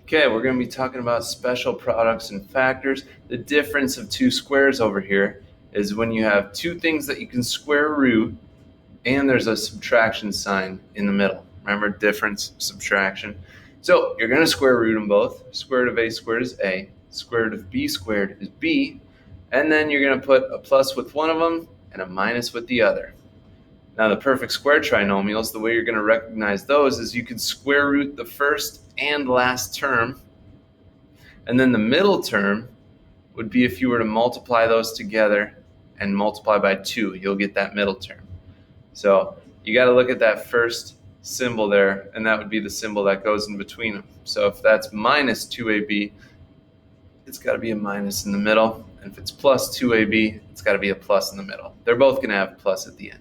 Okay, we're going to be talking about special products and factors. The difference of two squares over here is when you have two things that you can square root and there's a subtraction sign in the middle. Remember, difference, subtraction. So you're going to square root them both. Square root of a squared is a. Square root of b squared is b. And then you're going to put a plus with one of them and a minus with the other. Now the perfect square trinomials, the way you're going to recognize those is you can square root the first and last term, and then the middle term would be if you were to multiply those together and multiply by 2, you'll get that middle term. So you got to look at that first symbol there, and that would be the symbol that goes in between them. So if that's minus 2ab, it's got to be a minus in the middle, and if it's plus 2ab, it's got to be a plus in the middle. They're both going to have plus at the end.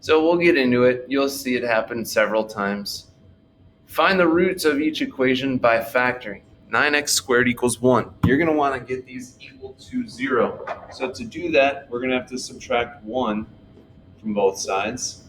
So we'll get into it. You'll see it happen several times. Find the roots of each equation by factoring. 9x squared equals 1. You're going to want to get these equal to 0. So to do that, we're going to have to subtract 1 from both sides.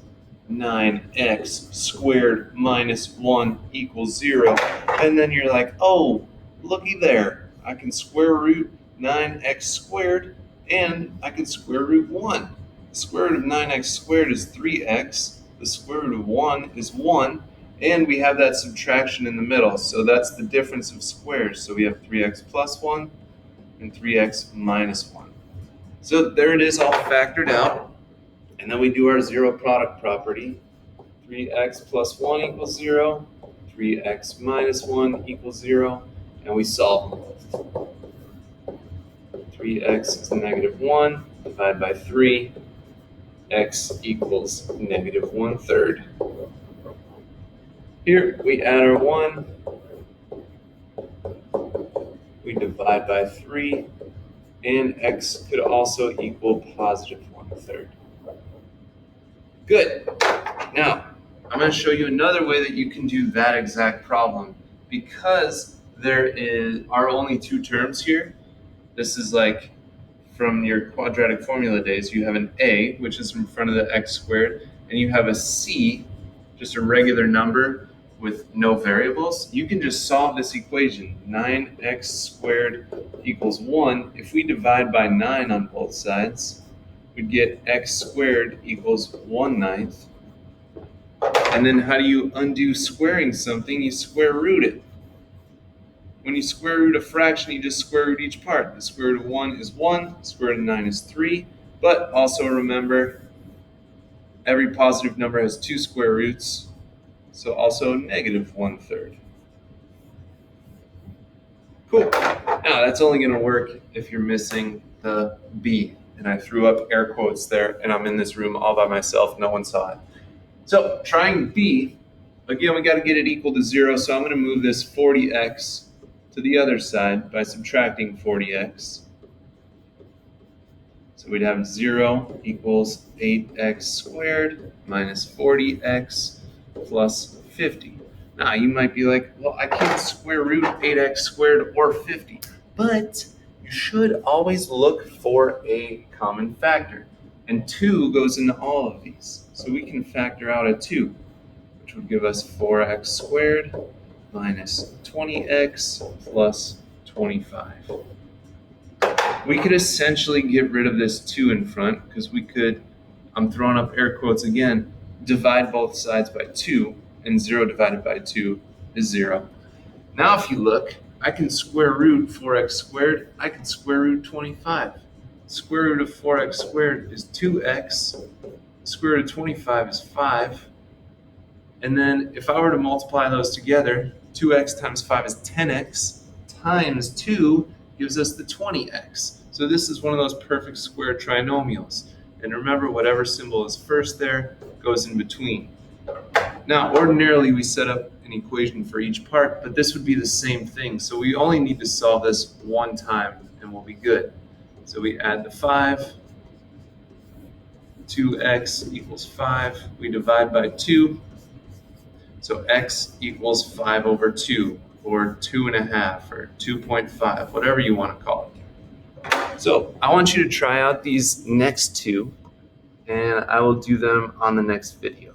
9x squared minus 1 equals 0. And then you're like, oh, looky there. I can square root 9x squared and I can square root 1. The square root of 9x squared is 3x. The square root of 1 is 1. And we have that subtraction in the middle. So that's the difference of squares. So we have 3x plus 1 and 3x minus 1. So there it is all factored out. And then we do our zero product property. 3x plus 1 equals 0. 3x minus 1 equals 0. And we solve them. 3x is negative 1. Divide by 3. X equals negative 1/3. Here we add our 1. We divide by 3. And x could also equal positive 1/3. Good. Now, I'm going to show you another way that you can do that exact problem. Because there are only two terms here, this is like from your quadratic formula days. You have an a, which is in front of the x squared, and you have a c, just a regular number with no variables. You can just solve this equation. 9x squared equals 1. If we divide by 9 on both sides, we'd get x squared equals 1/9. And then how do you undo squaring something? You square root it. When you square root a fraction, you just square root each part. The square root of 1 is 1, the square root of 9 is 3. But also remember, every positive number has 2 square roots, so also negative 1/3. Cool. Now that's only going to work if you're missing the b. And I threw up air quotes there, and I'm in this room all by myself. No one saw it. So trying b, again, we got to get it equal to 0. So I'm going to move this 40x to the other side by subtracting 40x. So we'd have 0 equals 8x squared minus 40x plus 50. Now you might be like, well, I can't square root 8x squared or 50. But you should always look for a common factor. And 2 goes into all of these. So we can factor out a 2, which would give us 4x squared minus 20x plus 25. We could essentially get rid of this 2 in front because we could, I'm throwing up air quotes again, divide both sides by 2, and 0 divided by 2 is 0. Now if you look, I can square root 4x squared, I can square root 25. Square root of 4x squared is 2x, square root of 25 is 5. And then if I were to multiply those together, 2x times 5 is 10x, times 2 gives us the 20x. So this is one of those perfect square trinomials. And remember, whatever symbol is first there goes in between. Now, ordinarily we set up an equation for each part, but this would be the same thing. So we only need to solve this one time and we'll be good. So we add the 5. 2x equals 5. We divide by 2. So x equals 5/2, or 2.5, or 2.5, whatever you want to call it. So I want you to try out these next two, and I will do them on the next video.